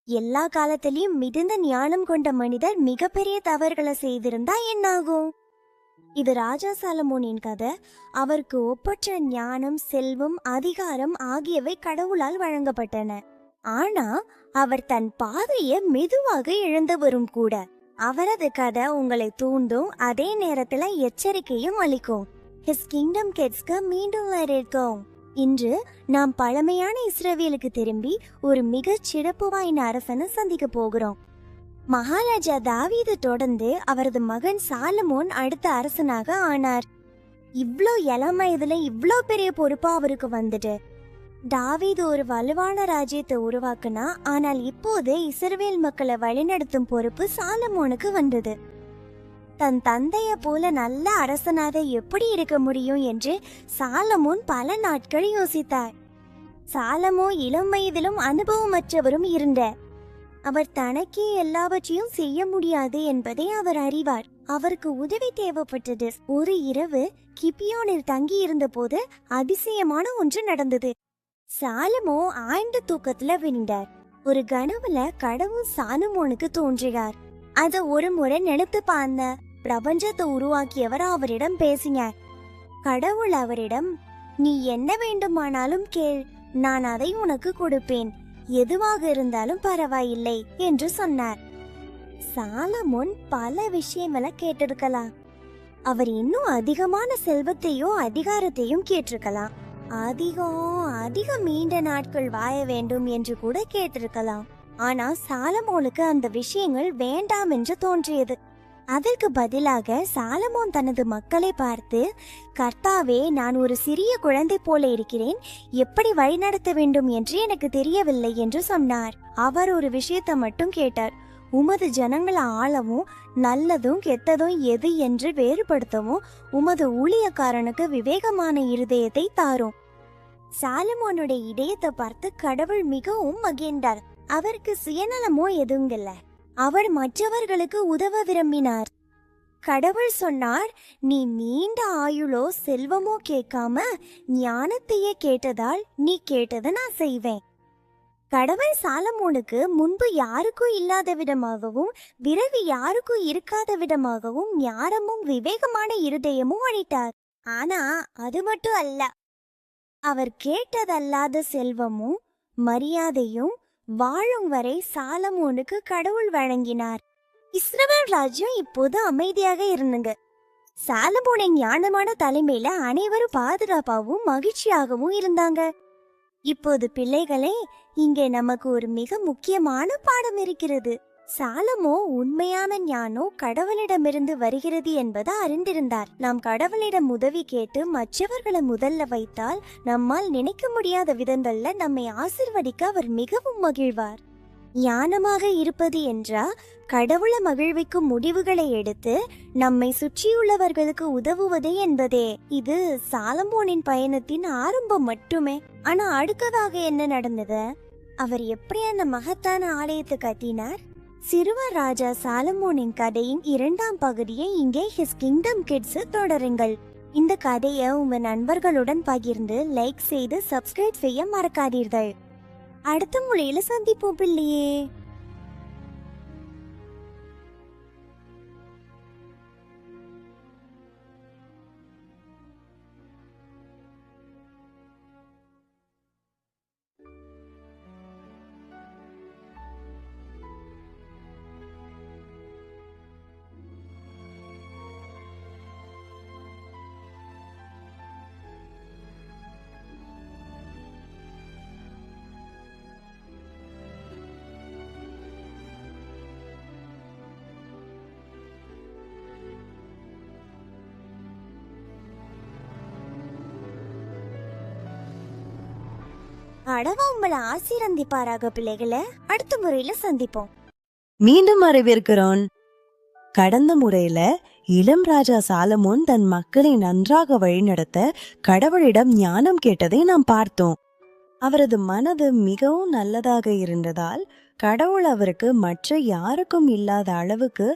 எல்லா காலத்திலயும் மிகுந்த ஞானம் கொண்ட மனிதர் மிகப்பெரிய தவறுகளை செய்திருந்தா என்னாகும்? இது ராஜா சாலமோனின் கதை. அவருக்கு ஒப்பற்ற ஞானம், செல்வம், அதிகாரம் ஆகியவை கடவுளால் வழங்கப்பட்டன. ஆனா அவர் தன் பாதையை மெதுவாக இழந்தவரும் கூட. அவரது கதை உங்களை தூண்டும், அதே நேரத்துல எச்சரிக்கையும் அளிக்கும். His Kingdom Kidsக்கு மீண்டும் வரவேற்கிறோம். இன்று நாம் பழமையான இஸ்ரவேலுக்கு திரும்பி ஒரு மிகச் சிறப்பு வாய்ந்த அரசனை சந்திக்க போகிறோம். மகாராஜா தாவீது தொடர்ந்து அவரது மகன் சாலமோன் அடுத்த அரசனாக ஆனார். இவ்ளோ இளம் வயதுல இவ்ளோ பெரிய பொறுப்பா அவருக்கு வந்துட்டு. தாவீது ஒரு வலுவான ராஜ்யத்தை உருவாக்குனா, ஆனால் இப்போது இஸ்ரவேல் மக்களை வழிநடத்தும் பொறுப்பு சாலமோனுக்கு வந்தது. தன் தந்தைய போல நல்ல அரசனாக எப்படி இருக்க முடியும் என்று சாலமோன் பல நாட்கள் யோசித்தார். சாலமோ இளம் வயதிலும் அனுபவமற்றவரும் இருந்த அவர் தனக்கே எல்லாவற்றையும் செய்ய முடியாது என்பதை அவர் அறிவார். அவருக்கு உதவி தேவைப்பட்டது. ஒரு இரவு கிபியோனில் தங்கி இருந்த போது அதிசயமான ஒன்று நடந்தது. சாலமோ ஆழ்ந்த தூக்கத்துல விழுந்தார். ஒரு கனவுல கடவுள் சாலமோனுக்கு தோன்றினார். அத ஒரு முறை நினைத்து பார்த்த பிரபஞ்சத்தை உருவாக்கியவர் அவரிடம் பேசினார். கடவுள் அவரிடம், நீ என்ன வேண்டுமானாலும் கேள், நான் அதை உனக்கு கொடுப்பேன், எதுவாக இருந்தாலும் பரவாயில்லை என்று சொன்னார். சாலமோன் பல விஷயங்களை கேட்டிருக்கலாம். அவர் இன்னும் அதிகமான செல்வத்தையோ அதிகாரத்தையும் கேட்டிருக்கலாம். அதிகம் நீண்ட நாட்கள் வாழ வேண்டும் என்று கூட கேட்டிருக்கலாம். ஆனா சாலமோனுக்கு அந்த விஷயங்கள் வேண்டாம் என்று தோன்றியது. அதற்கு பதிலாக சாலமோன் தனது மக்களை பார்த்து, கர்த்தாவே, நான் ஒரு சிறிய குழந்தை போல இருக்கிறேன், எப்படி வழிநடத்த வேண்டும் என்று எனக்கு தெரியவில்லை என்று சொன்னார். அவர் ஒரு விஷயத்தை மட்டும் கேட்டார். உமது ஜனங்களை ஆளவும், நல்லதும் கெட்டதும் எது என்று வேறுபடுத்தவும் உமது ஊழியக்காரனுக்கு விவேகமான இருதயத்தை தாரும். சாலமோனுடைய இதயத்தை பார்த்து கடவுள் மிகவும் மகிழ்ந்தார். அவருக்கு சுயநலமோ எதுவும் இல்லை. அவர் மற்றவர்களுக்கு உதவ விரும்பினார். கடவுள் சொன்னார், நீ நீண்ட ஆயுளோ செல்வமோ கேட்காம ஞானத்தையே கேட்டதால் நீ கேட்டதை நான் செய்வேன். கடவுள் சாலமோனுக்கு முன்பு யாருக்கும் இல்லாத விதமாகவும் விரைவி யாருக்கும் இருக்காத விதமாகவும் ஞானமும் விவேகமான இருதயமும் அளித்தார். ஆனா அது மட்டும் அல்ல, அவர் கேட்டதல்லாத செல்வமும் மரியாதையும் வாழும் வரை சாலமோனுக்கு கடவுள் வழங்கினார். இஸ்ரவேல் ராஜ்யம் இப்போது அமைதியாக இருந்துங்க. சாலமோனின் ஞானமான தலைமையில அனைவரும் பாதுகாப்பாகவும் மகிழ்ச்சியாகவும் இருந்தாங்க. இப்போது பிள்ளைகளே, இங்கே நமக்கு ஒரு மிக முக்கியமான பாடம் இருக்கிறது. சாலமோ உண்மையான ஞானம் கடவுளிடமிருந்து வருகிறது என்பதை அறிந்திருந்தார். நாம் கடவுளிடம் உதவி கேட்டு மற்றவர்களை முதல்ல வைத்தால் நம்மால் நினைக்க முடியாத விதங்கள்ல நம்மை ஆசிர்வதிக்க அவர் மிகவும் மகிழ்வார். ஞானமாக இருப்பது என்றால் கடவுளை மகிழ்விக்கும் முடிவுகளை எடுத்து நம்மை சுற்றியுள்ளவர்களுக்கு உதவுவது என்பதே. இது சாலமோனின் பயணத்தின் ஆரம்பம் மட்டுமே. ஆனா அடுத்ததாக என்ன நடந்தது? அவர் எப்படி அந்த மகத்தான ஆலயத்தை கட்டினார்? சிறுவர் ராஜா சாலமோனின் கதையின் 2ஆம் பகுதியை இங்கே His Kingdom Kids தொடருங்கள். இந்த கதையை உங்க நண்பர்களுடன் பகிர்ந்து லைக் செய்து சப்ஸ்கிரைப் செய்ய மறக்காதீர்கள். அடுத்த முறையில சந்திப்போம் பிள்ளையே. அடவா உங்களை ஆசீர்வதிப்பாராக பிள்ளைகளை. அடுத்த முறையில சந்திப்போம். மீண்டும் வரவேற்கிறோம். கடந்த முறையில இளம் ராஜா சாலமோன் தன் மக்களை நன்றாக வழிநடத்த கடவுளிடம் ஞானம் கேட்டதை நாம் பார்த்தோம். அவரது மனது மிகவும் நல்லதாக இருந்ததால் கடவுள் அவருக்கு மற்ற யாருக்கும் இல்லாத அளவுக்கு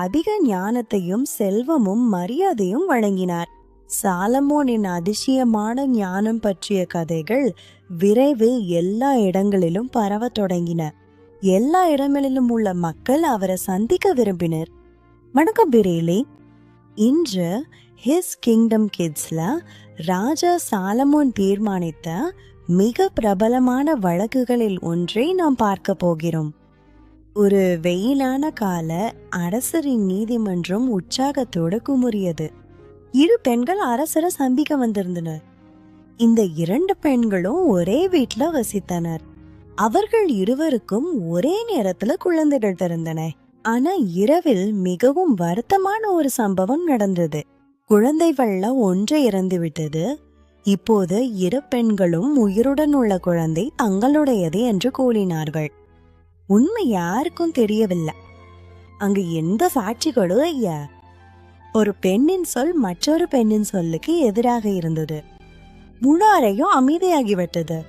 அதிக ஞானத்தையும் செல்வமும் மரியாதையும் வழங்கினார். சாலமோனின் அதிசயமான ஞானம் பற்றிய கதைகள் விரைவில் எல்லா இடங்களிலும் பரவ தொடங்கின. எல்லா இடங்களிலும் உள்ள மக்கள் அவரை சந்திக்க விரும்பினர். வணக்கம் பிரேலி. இன்று ஹிஸ் கிங்டம் கிட்ஸ்ல ராஜா சாலமோன் தீர்மானித்த மிக பிரபலமான வழக்குகளில் ஒன்றை நாம் பார்க்க போகிறோம். ஒரு வெயிலான கால அரசரின் நீதிமன்றம் உற்சாகத்தோடு குமுறியது. இரு பெண்கள் அரசரை சந்திக்க வந்திருந்தனர். இந்த 2 பெண்களும் ஒரே வீட்டுல வசித்தனர். அவர்கள் இருவருக்கும் ஒரே நேரத்துல குழந்தைகள் பிறந்தன. ஆனா இரவில் மிகவும் வருத்தமான ஒரு சம்பவம் நடந்தது. குழந்தைகள்ல ஒன்று இறந்து விட்டது. இப்போது 2 பெண்களும் உயிருடன் உள்ள குழந்தை தங்களுடையது என்று கூறினார்கள். உண்மை யாருக்கும் தெரியவில்லை. அங்கு எந்த சாட்சிகளும் ஐயா. ஒரு பெண்ணின் சொல் மற்றொரு பெண்ணின் சொல்லுக்கு எதிராக இருந்தது. முழு அறையும் அமைதியாகிவிட்டது.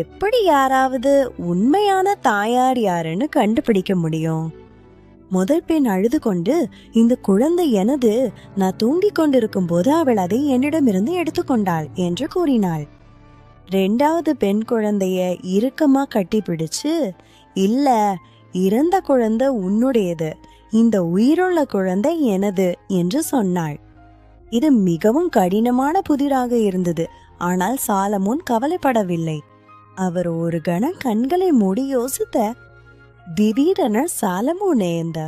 எப்படி யாராவது உண்மையான தாயார் யாருன்னு கண்டுபிடிக்க முடியும்? முதல் பெண் அழுது கொண்டு, இந்த குழந்தை எனது, நான் தூங்கிக் கொண்டிருக்கும் போது அவள் அதை என்னிடமிருந்து எடுத்துக்கொண்டாள் என்று கூறினாள். 2வது பெண் குழந்தைய இறுக்கமா கட்டி பிடிச்சு, இல்ல, இறந்த குழந்தை உன்னுடையது, இந்த உயிருள்ள குழந்தை எனது என்று சொன்னாள். இது மிகவும் கடினமான புதிராக இருந்தது. ஆனால் சாலமோன் கவலைப்படவில்லை. அவர் ஒரு கணம் கண்களை மூடி யோசித்த. திடீரென சாலமோன் ஏந்த.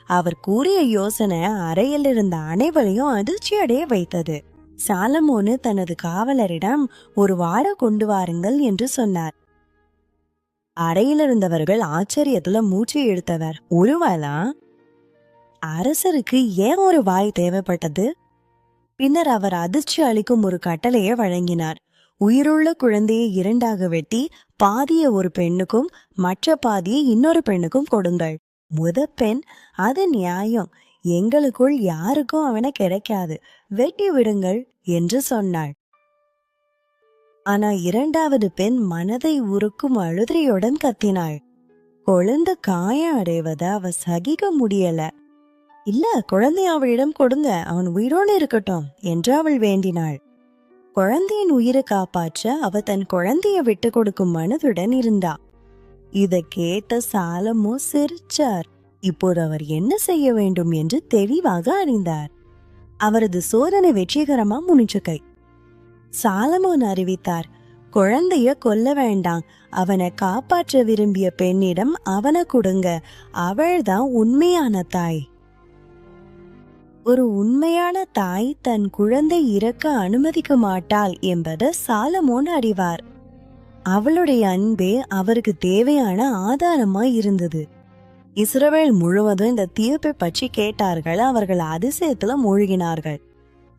அவர் கூறிய யோசனை அறையில் இருந்த அனைவரையும் அதிர்ச்சி அடைய வைத்தது. சாலமோனு தனது காவலரிடம் ஒரு வாரம் கொண்டு வாருங்கள் என்று சொன்னார். அறையில் இருந்தவர்கள் ஆச்சரியத்துல மூச்சு இழுத்தவர். ஒருவேளை அரசருக்கு ஏன் ஒரு வாய் தேவைப்பட்டது? பின்னர் அவர் அதிர்ச்சி அளிக்கும் ஒரு கட்டளையை வழங்கினார். உயிருள்ள குழந்தையை 2ஆக வெட்டி பாதியை ஒரு பெண்ணுக்கும் மற்ற பாதியை இன்னொரு பெண்ணுக்கும் கொடுங்கள். முதல் பெண், அது நியாயம், எங்களுக்குள் யாருக்கும் அவனை கிடைக்காது, வெட்டி விடுங்கள் என்று சொன்னாள். ஆனா 2வது பெண் மனதை உருக்கும் அழுதையுடன் கத்தினாள். குழந்தை காயம் அடைவதை அவ சகிக்க முடியல. இல்ல, குழந்தைய அவளிடம் கொடுங்க, அவன் உயிரோடு இருக்கட்டும் என்று அவள் வேண்டினாள். குழந்தையின் உயிரை காப்பாற்ற அவ தன் குழந்தைய விட்டு கொடுக்கும் மனதுடன் இருந்தா. இதை கேட்ட சாலமோ சிரிச்சார். இப்போது அவர் என்ன செய்ய வேண்டும் என்று தெளிவாக அறிந்தார். அவரது சோதனை வெற்றிகரமா முடிச்சுக்கை. சாலமோன் அறிவித்தார், குழந்தைய கொல்ல வேண்டாம், அவனை காப்பாற்ற விரும்பிய பெண்ணிடம் அவனை கொடுங்க, அவள்தான் உண்மையான தாய். ஒரு உண்மையான தாய் தன் குழந்தை இறக்க அனுமதிக்க மாட்டாள் என்பதை சாலமோன் அறிவார். அவளுடைய அன்பே அவருக்கு தேவையான ஆதாரமாய் இருந்தது. இஸ்ரவேல் முழுவதும் இந்த தீர்ப்பை பற்றி கேட்டார்கள். அவர்கள் அதிசயத்துல மூழ்கினார்கள்.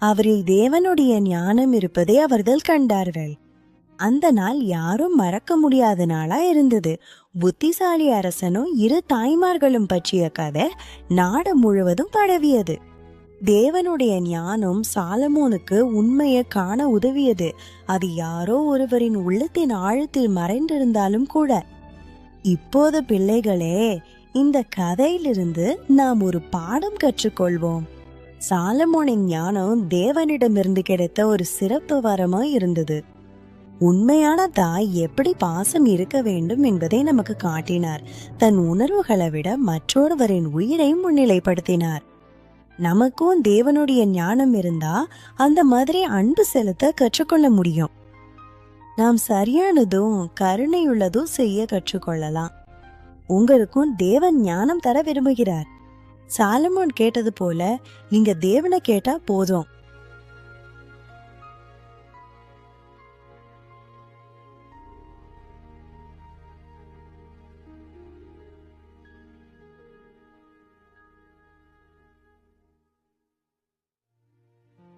அவரில் தேவனுடைய ஞானம் இருப்பதை அவர்கள் கண்டார்கள். அந்த நாள் யாரும் மறக்க முடியாத நாளா இருந்தது. புத்திசாலி அரசனும் 2 தாய்மார்களும் பற்றிய கதை நாடு முழுவதும் பரவியது. தேவனுடைய ஞானம் சாலமோனுக்கு உண்மையை காண உதவியது. அது யாரோ ஒருவரின் உள்ளத்தின் ஆழத்தில் மறைந்திருந்தாலும் கூட. இப்போது பிள்ளைகளே, இந்த கதையிலிருந்து நாம் ஒரு பாடம் கற்றுக்கொள்வோம். சாலமோனின் ஞானம் தேவனிடமிருந்து கிடைத்த ஒரு சிறப்பு வரமாய் இருந்தது. உண்மையான தாய் எப்படி பாசம் இருக்க வேண்டும் என்பதை நமக்கு காட்டினார். தன் உணர்வுகளை விட மற்றொருவரின் உயிரை முன்னிலைப்படுத்தினார். நமக்கும் தேவனுடைய ஞானம் இருந்தா அந்த மாதிரி அன்பு செலுத்த கற்றுக்கொள்ள முடியும். நாம் சரியானதும் கருணையுள்ளதும் செய்ய கற்றுக்கொள்ளலாம். உங்களுக்கும் தேவன் ஞானம் தர விரும்புகிறார். சாலமோன் கேட்டது போல நீங்க தேவனை கேட்டா போதும்.